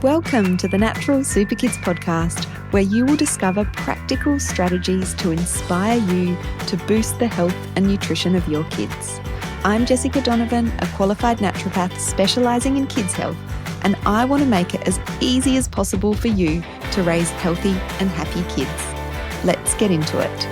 Welcome to the Natural Super Kids podcast, where you will discover practical strategies to inspire you to boost the health and nutrition of your kids. I'm Jessica Donovan, a qualified naturopath specialising in kids' health, and I want to make it as easy as possible for you to raise healthy and happy kids. Let's get into it.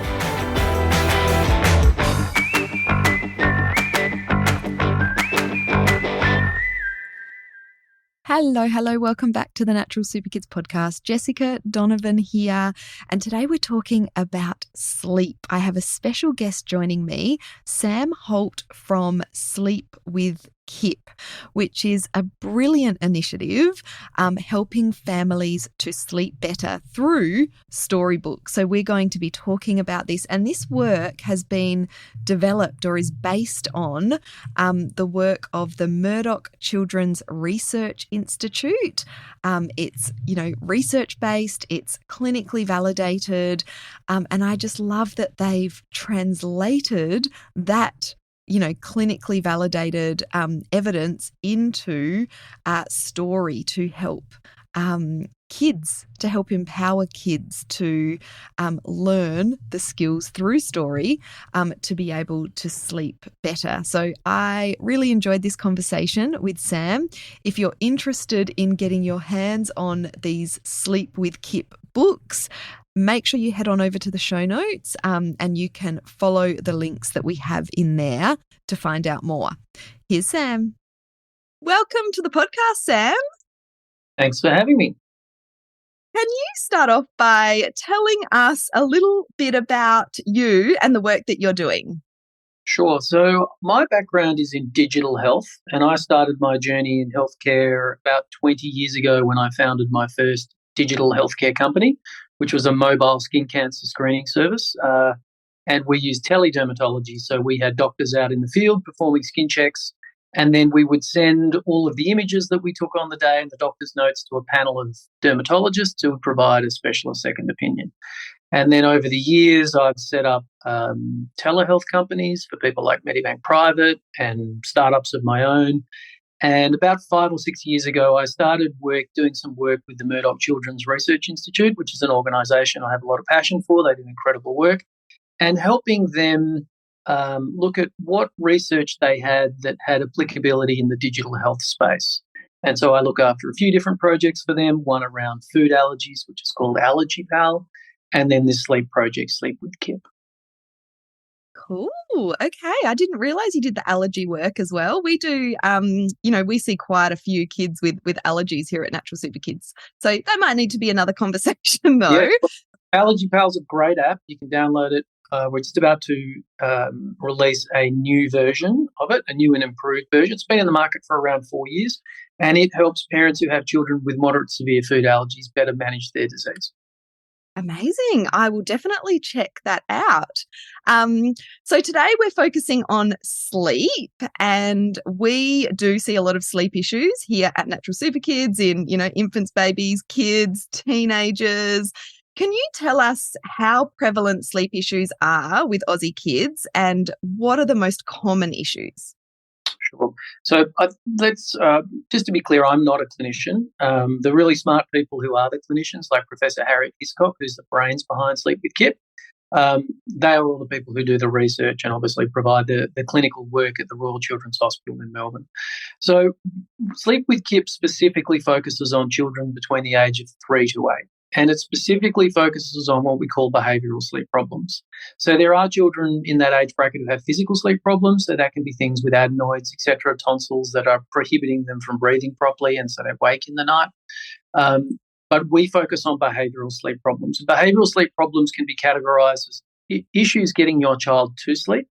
Hello. Welcome back to the Natural Super Kids podcast. Jessica Donovan here. And today we're talking about sleep. I have a special guest joining me, Sam Holt from Sleep With Kip, which is a brilliant initiative helping families to sleep better through storybooks. So we're going to be talking about this, and this work has been developed or is based on the work of the Murdoch Children's Research Institute. It's, research based, it's clinically validated, and I just love that they've translated that clinically validated evidence into story to help kids, to help empower kids to learn the skills through story to be able to sleep better. So I really enjoyed this conversation with Sam. If you're interested in getting your hands on these Sleep With Kip books, make sure you head on over to the show notes and you can follow the links that we have in there to find out more. Here's Sam. Welcome to the podcast, Sam. Thanks for having me. Can you start off by telling us a little bit about you and the work that you're doing? Sure. So my background is in digital health, and I started my journey in healthcare about 20 years ago when I founded my first digital healthcare company, which was a mobile skin cancer screening service. And we used teledermatology. So we had doctors out in the field performing skin checks, and then we would send all of the images that we took on the day and the doctor's notes to a panel of dermatologists who would provide a specialist second opinion. And then over the years, I've set up telehealth companies for people like Medibank Private and startups of my own. And about 5 or 6 years ago, I started doing some work with the Murdoch Children's Research Institute, which is an organisation I have a lot of passion for. They do incredible work, and helping them look at what research they had that had applicability in the digital health space. And so I look after a few different projects for them, one around food allergies, which is called Allergy Pal, and then this sleep project, Sleep With Kip. Cool. Okay. I didn't realize you did the allergy work as well. We do, we see quite a few kids with allergies here at Natural Super Kids. So that might need to be another conversation though. Yeah. Allergy Pal's a great app. You can download it. We're just about to release a new version of it, a new and improved version. It's been in the market for around 4 years, and it helps parents who have children with moderate to severe food allergies better manage their disease. Amazing. I will definitely check that out. So today we're focusing on sleep, and we do see a lot of sleep issues here at Natural Super Kids in, infants, babies, kids, teenagers. Can you tell us how prevalent sleep issues are with Aussie kids, and what are the most common issues? Sure. So let's just to be clear, I'm not a clinician. The really smart people who are the clinicians, like Professor Harriet Hiscock, who's the brains behind Sleep With Kip, they are all the people who do the research and obviously provide the clinical work at the Royal Children's Hospital in Melbourne. So Sleep With Kip specifically focuses on children between the age of 3 to 8. And it specifically focuses on what we call behavioural sleep problems. So there are children in that age bracket who have physical sleep problems. So that can be things with adenoids, etc., tonsils that are prohibiting them from breathing properly, and so they wake in the night. But we focus on behavioural sleep problems. Behavioural sleep problems can be categorised as issues getting your child to sleep,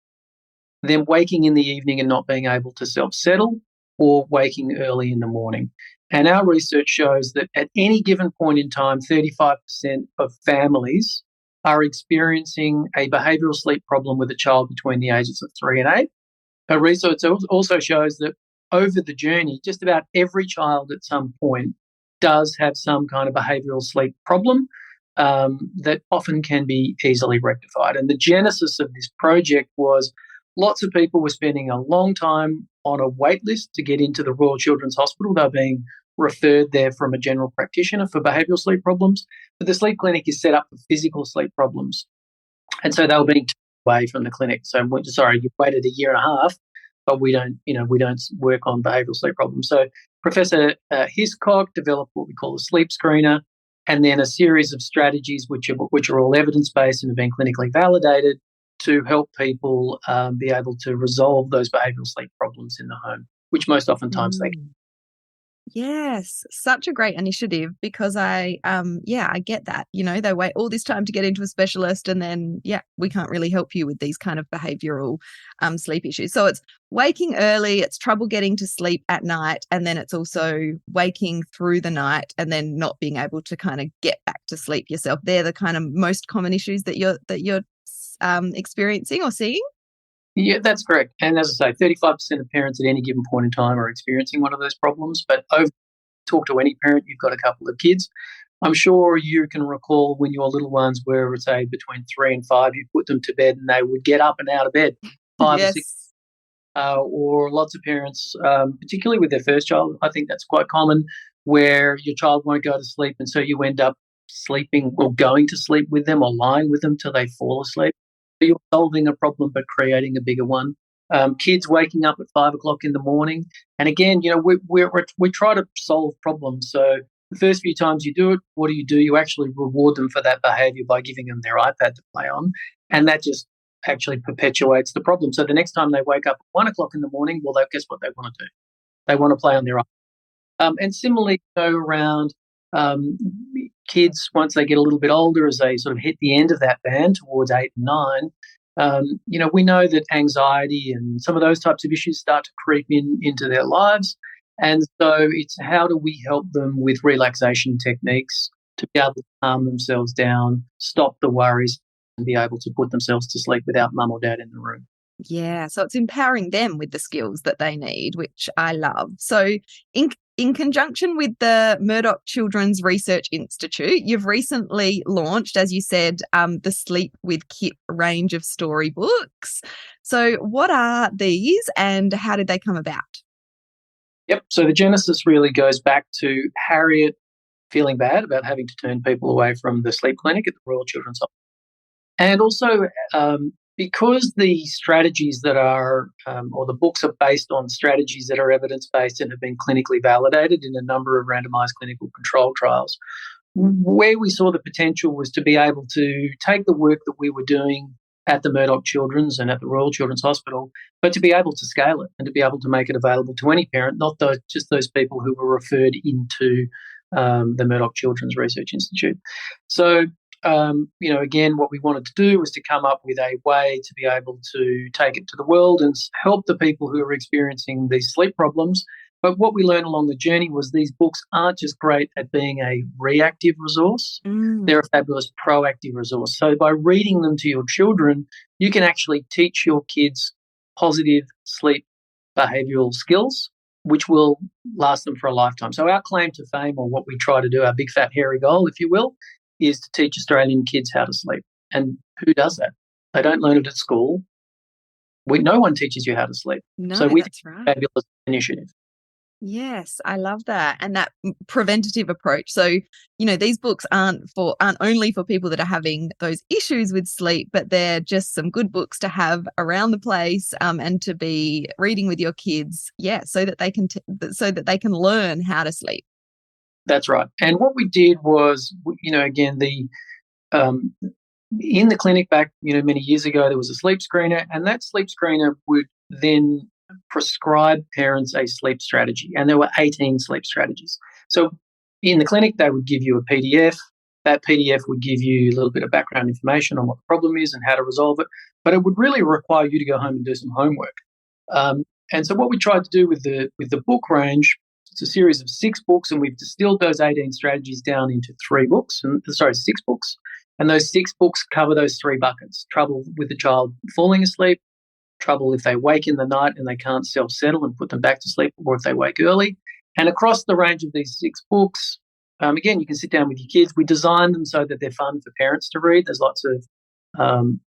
then waking in the evening and not being able to self-settle, or waking early in the morning. And our research shows that at any given point in time, 35% of families are experiencing a behavioural sleep problem with a child between the ages of 3 and 8. Our research also shows that over the journey, just about every child at some point does have some kind of behavioural sleep problem that often can be easily rectified. And the genesis of this project was lots of people were spending a long time on a wait list to get into the Royal Children's Hospital. They were being referred there from a general practitioner for behavioural sleep problems. But the sleep clinic is set up for physical sleep problems. And so they were being taken away from the clinic. So, sorry, you waited a year and a half, but we don't work on behavioural sleep problems. So Professor Hiscock developed what we call a sleep screener, and then a series of strategies which are all evidence-based and have been clinically validated to help people be able to resolve those behavioural sleep problems in the home, which most oftentimes they can. Yes, such a great initiative because I get that. They wait all this time to get into a specialist and then, we can't really help you with these kind of behavioural sleep issues. So it's waking early, it's trouble getting to sleep at night, and then it's also waking through the night and then not being able to kind of get back to sleep yourself. They're the kind of most common issues that you're experiencing or seeing? Yeah, that's correct. And as I say, 35% of parents at any given point in time are experiencing one of those problems. But talk to any parent, you've got a couple of kids. I'm sure you can recall when your little ones were, say, between 3 and 5, you put them to bed and they would get up and out of bed 5 or 6. Or lots of parents, particularly with their first child, I think that's quite common, where your child won't go to sleep and so you end up sleeping or going to sleep with them or lying with them till they fall asleep. So you're solving a problem but creating a bigger one. Kids waking up at 5 o'clock in the morning. And again, we try to solve problems. So the first few times you do it, what do? You actually reward them for that behaviour by giving them their iPad to play on. And that just actually perpetuates the problem. So the next time they wake up at 1 o'clock in the morning, well, guess what they want to do? They want to play on their iPad. And similarly, around kids, once they get a little bit older, as they sort of hit the end of that band towards 8 and 9, we know that anxiety and some of those types of issues start to creep into their lives. And so it's how do we help them with relaxation techniques to be able to calm themselves down, stop the worries, and be able to put themselves to sleep without mum or dad in the room. Yeah, so it's empowering them with the skills that they need, which I love. So in conjunction with the Murdoch Children's Research Institute, you've recently launched, as you said, the Sleep With Kip range of storybooks. So what are these and how did they come about? Yep, so the genesis really goes back to Harriet feeling bad about having to turn people away from the sleep clinic at the Royal Children's Hospital. And also because the strategies that are, or the books are based on strategies that are evidence-based and have been clinically validated in a number of randomised clinical control trials, where we saw the potential was to be able to take the work that we were doing at the Murdoch Children's and at the Royal Children's Hospital, but to be able to scale it and to be able to make it available to any parent, not just those people who were referred into the Murdoch Children's Research Institute. So again, what we wanted to do was to come up with a way to be able to take it to the world and help the people who are experiencing these sleep problems. But what we learned along the journey was these books aren't just great at being a reactive resource. They're a fabulous proactive resource. So by reading them to your children, you can actually teach your kids positive sleep behavioural skills, which will last them for a lifetime. So our claim to fame, or what we try to do, our big fat hairy goal, if you will, is to teach Australian kids how to sleep. And who does that? They don't learn it at school. No one teaches you how to sleep. No, so we that's right. Fabulous initiative. Yes, I love that. And that preventative approach. So, these books aren't only for people that are having those issues with sleep, but they're just some good books to have around the place and to be reading with your kids. Yeah, so that they can learn how to sleep. That's right. And what we did was, again, in the clinic back, many years ago, there was a sleep screener, and that sleep screener would then prescribe parents a sleep strategy. And there were 18 sleep strategies. So in the clinic, they would give you a PDF. That PDF would give you a little bit of background information on what the problem is and how to resolve it. But it would really require you to go home and do some homework. And so what we tried to do with the book range, it's a series of 6 books, and we've distilled those 18 strategies down into 6 books. And those 6 books cover those 3 buckets: trouble with the child falling asleep, trouble if they wake in the night and they can't self-settle and put them back to sleep, or if they wake early. And across the range of these 6 books, again, you can sit down with your kids. We design them so that they're fun for parents to read. There's lots of,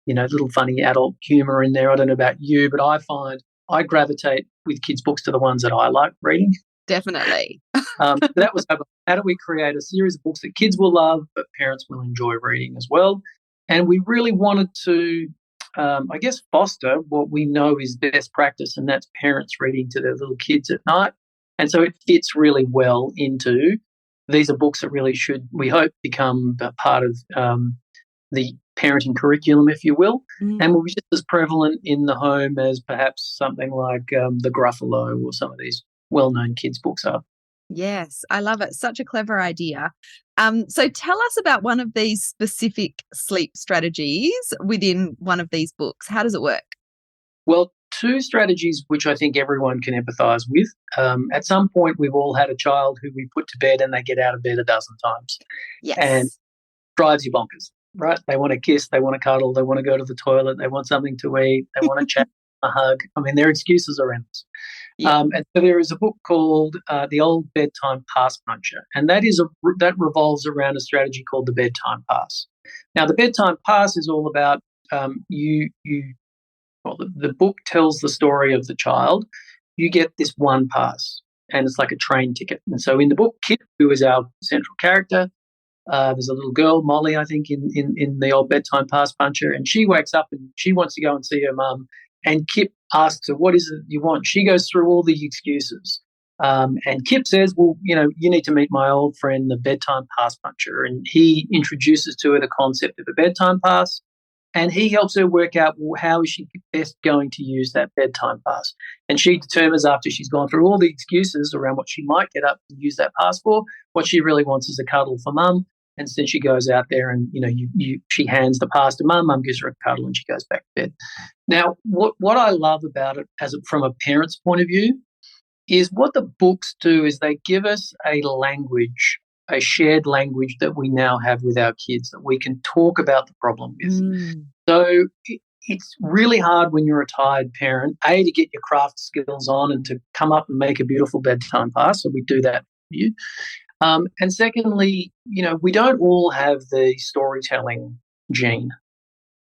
little funny adult humour in there. I don't know about you, but I find I gravitate with kids' books to the ones that I like reading. Definitely. That was how do we create a series of books that kids will love, but parents will enjoy reading as well. And we really wanted to, foster what we know is best practice, and that's parents reading to their little kids at night. And so it fits really well into these are books that really should, we hope, become a part of the parenting curriculum, if you will, and will be just as prevalent in the home as perhaps something like the Gruffalo or some of these well-known kids' books are. Yes, I love it. Such a clever idea. So tell us about one of these specific sleep strategies within one of these books. How does it work? Well, two strategies which I think everyone can empathise with. At some point, we've all had a child who we put to bed and they get out of bed a dozen times. Yes. And drives you bonkers, right? They want to kiss, they want to cuddle, they want to go to the toilet, they want something to eat, they want to chat, a hug. I mean, their excuses are endless. Yeah. And so there is a book called The Old Bedtime Pass Puncher, and that revolves around a strategy called the bedtime pass. Now, the bedtime pass is all about the book tells the story of the child. You get this one pass, and it's like a train ticket. And so in the book, Kip, who is our central character, there's a little girl, Molly, I think, in the old bedtime pass puncher, and she wakes up and she wants to go and see her mum. And Kip asks her, what is it you want? She goes through all the excuses. And Kip says, well, you need to meet my old friend, the bedtime pass puncher. And he introduces to her the concept of a bedtime pass. And he helps her work out, well, how is she best going to use that bedtime pass? And she determines, after she's gone through all the excuses around what she might get up and use that pass for, what she really wants is a cuddle for mum. And so she goes out there and, she hands the pass to mum, mum gives her a cuddle and she goes back to bed. Now, what I love about it from a parent's point of view is what the books do is they give us a language, a shared language that we now have with our kids that we can talk about the problem with. So it's really hard when you're a tired parent, A, to get your craft skills on and to come up and make a beautiful bedtime pass. So we do that for you. And secondly, we don't all have the storytelling gene.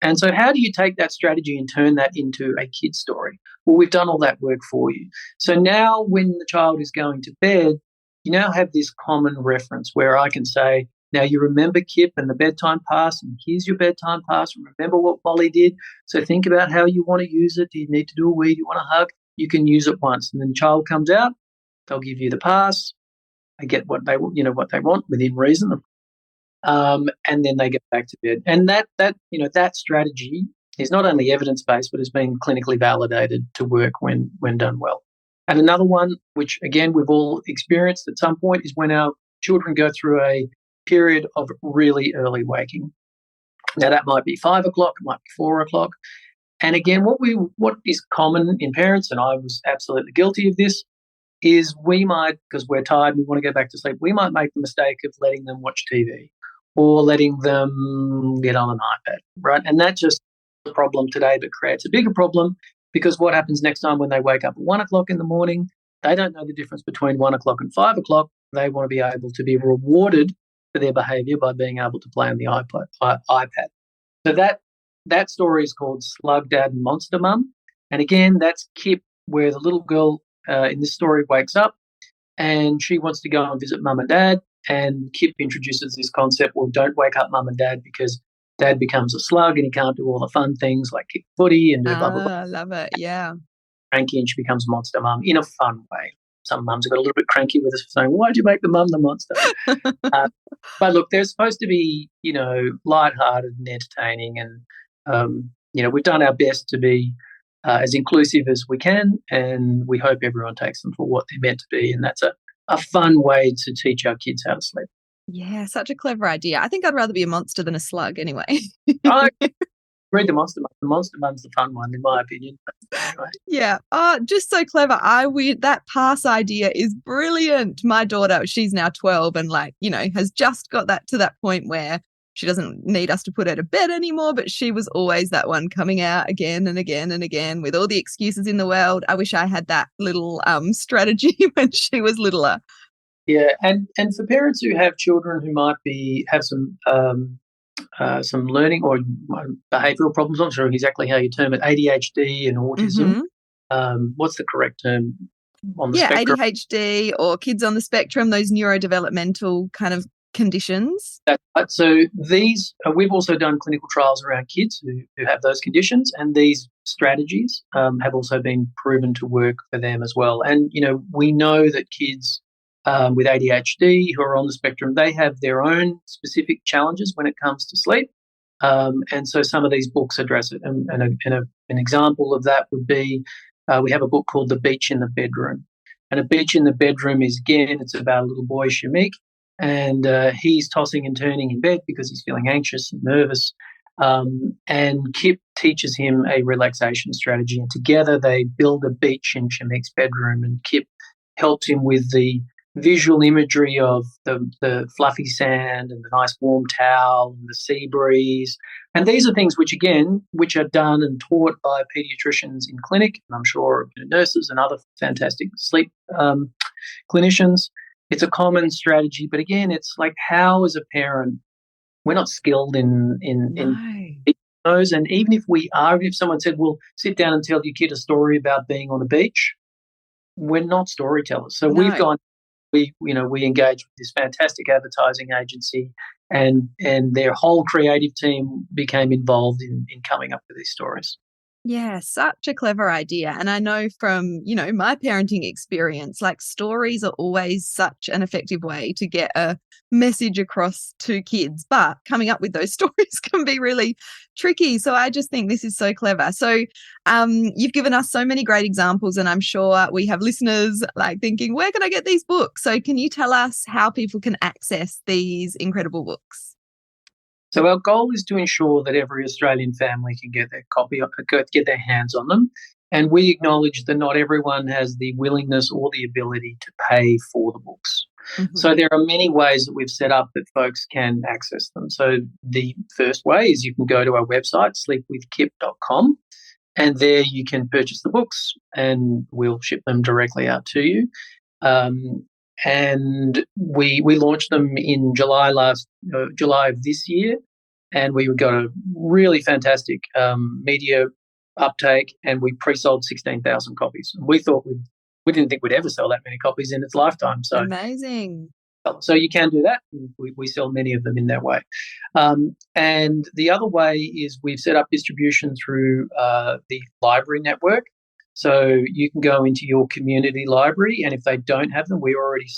And so how do you take that strategy and turn that into a kid's story? Well, we've done all that work for you. So now when the child is going to bed, you now have this common reference where I can say, now you remember Kip and the bedtime pass, and here's your bedtime pass, and remember what Molly did. So think about how you want to use it. Do you need to do a wee? Do you want to hug? You can use it once. And then the child comes out, they'll give you the pass. They get what they want within reason, and then they get back to bed. And that strategy is not only evidence based, but has been clinically validated to work when done well. And another one, which again we've all experienced at some point, is when our children go through a period of really early waking. Now that might be 5 o'clock, it might be 4 o'clock. And again, what is common in parents, and I was absolutely guilty of this, is we might, because we're tired, we want to go back to sleep, we might make the mistake of letting them watch TV or letting them get on an iPad, right? And that's just a problem today, but creates a bigger problem, because what happens next time when they wake up at 1 o'clock in the morning, they don't know the difference between 1 o'clock and 5 o'clock. They want to be able to be rewarded for their behaviour by being able to play on the iPad. So that story is called Slug Dad and Monster Mum. And again, that's Kip, where the little girl in this story wakes up and she wants to go and visit mum and dad, and Kip introduces this concept, well, don't wake up mum and dad because dad becomes a slug and he can't do all the fun things like kick footy and do blah, blah, blah. I love it, yeah. Cranky, and she becomes a monster mum in a fun way. Some mums have got a little bit cranky with us for saying, why'd you make the mum the monster? But look, they're supposed to be, lighthearted and entertaining, and, we've done our best to be as inclusive as we can, and we hope everyone takes them for what they're meant to be, and that's a fun way to teach our kids how to sleep. Yeah, such a clever idea. I think I'd rather be a monster than a slug anyway. I read the Monster Mum. The Monster Mum's the fun one, in my opinion. But anyway. Yeah. Oh, just so clever. That pass idea is brilliant. My daughter, she's now 12 and has just got that to that point where she doesn't need us to put her to bed anymore, but she was always that one coming out again and again and again with all the excuses in the world. I wish I had that little strategy when she was littler. Yeah, and for parents who have children who might have some learning or behavioural problems, I'm not sure exactly how you term it, ADHD and autism. What's the correct term? on the spectrum. ADHD or kids on the spectrum, those neurodevelopmental kind of conditions. That's right. So these, we've also done clinical trials around kids who have those conditions, and these strategies have also been proven to work for them as well. And, we know that kids with ADHD who are on the spectrum, they have their own specific challenges when it comes to sleep. And so some of these books address it. And an example of that would be we have a book called The Beach in the Bedroom. And A Beach in the Bedroom is, again, it's about a little boy, Shamik, and he's tossing and turning in bed because he's feeling anxious and nervous. And Kip teaches him a relaxation strategy, and together they build a beach in Shamik's bedroom, and Kip helps him with the visual imagery of the fluffy sand and the nice warm towel and the sea breeze. And these are things which are done and taught by paediatricians in clinic, and I'm sure nurses and other fantastic sleep clinicians. It's a common strategy, but again, it's like, how as a parent, we're not skilled in those. And even if someone said, well, sit down and tell your kid a story about being on a beach, we're not storytellers. So we engage with this fantastic advertising agency, and their whole creative team became involved in coming up with these stories. Yeah, such a clever idea. And I know from, my parenting experience, like stories are always such an effective way to get a message across to kids, but coming up with those stories can be really tricky. So I just think this is so clever. So you've given us so many great examples, and I'm sure we have listeners like thinking, where can I get these books? So can you tell us how people can access these incredible books? So our goal is to ensure that every Australian family can get get their hands on them. And we acknowledge that not everyone has the willingness or the ability to pay for the books. Mm-hmm. So there are many ways that we've set up that folks can access them. So the first way is you can go to our website, sleepwithkip.com, and there you can purchase the books and we'll ship them directly out to you. And we launched them in July of this year, and we got a really fantastic media uptake, and we pre-sold 16,000 copies. And we didn't think we'd ever sell that many copies in its lifetime. So amazing. So you can do that. We sell many of them in that way. And the other way is we've set up distribution through the library network. So you can go into your community library, and if they don't have them, they're already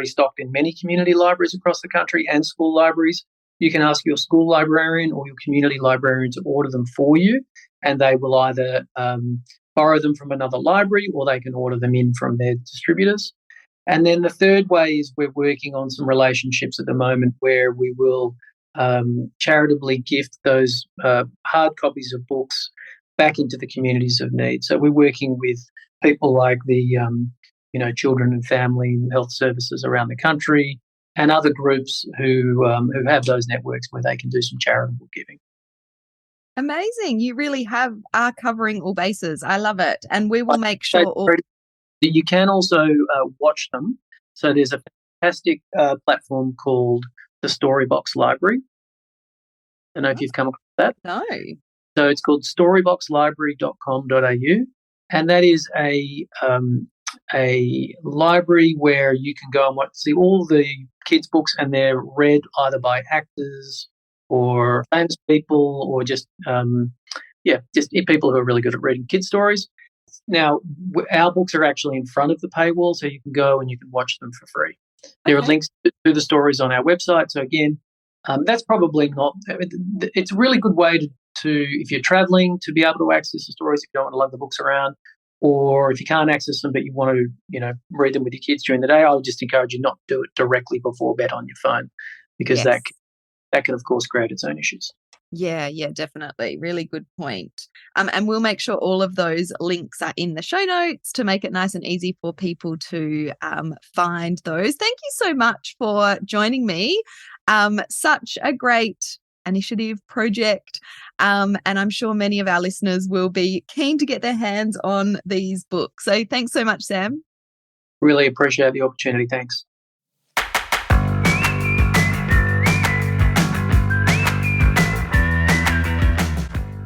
stocked in many community libraries across the country and school libraries. You can ask your school librarian or your community librarian to order them for you, and they will either borrow them from another library or they can order them in from their distributors. And then the third way is we're working on some relationships at the moment where we will charitably gift those hard copies of books back into the communities of need. So we're working with people like the children and family health services around the country and other groups who have those networks where they can do some charitable giving. Amazing. You really are covering all bases. I love it. And we will make sure you can also watch them. So there's a fantastic platform called the Storybox Library. I don't know if you've come across that. No. So it's called storyboxlibrary.com.au, and that is a library where you can go and see all the kids' books, and they're read either by actors or famous people or just people who are really good at reading kids' stories. Now, our books are actually in front of the paywall, so you can go and you can watch them for free. Okay. There are links to the stories on our website. So again, that's probably not. It's a really good way to if you're traveling, to be able to access the stories if you don't want to lug the books around, or if you can't access them but you want to, read them with your kids during the day. I would just encourage you not to do it directly before bed on your phone, because that can, of course, create its own issues. Yeah, definitely. Really good point. And we'll make sure all of those links are in the show notes to make it nice and easy for people to find those. Thank you so much for joining me. Such a great initiative project. And I'm sure many of our listeners will be keen to get their hands on these books. So thanks so much, Sam. Really appreciate the opportunity. Thanks.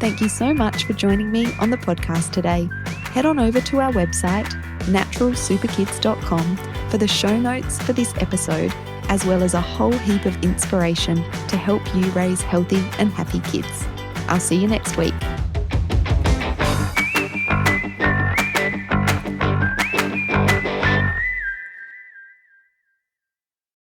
Thank you so much for joining me on the podcast today. Head on over to our website, naturalsuperkids.com for the show notes for this episode, as well as a whole heap of inspiration to help you raise healthy and happy kids. I'll see you next week.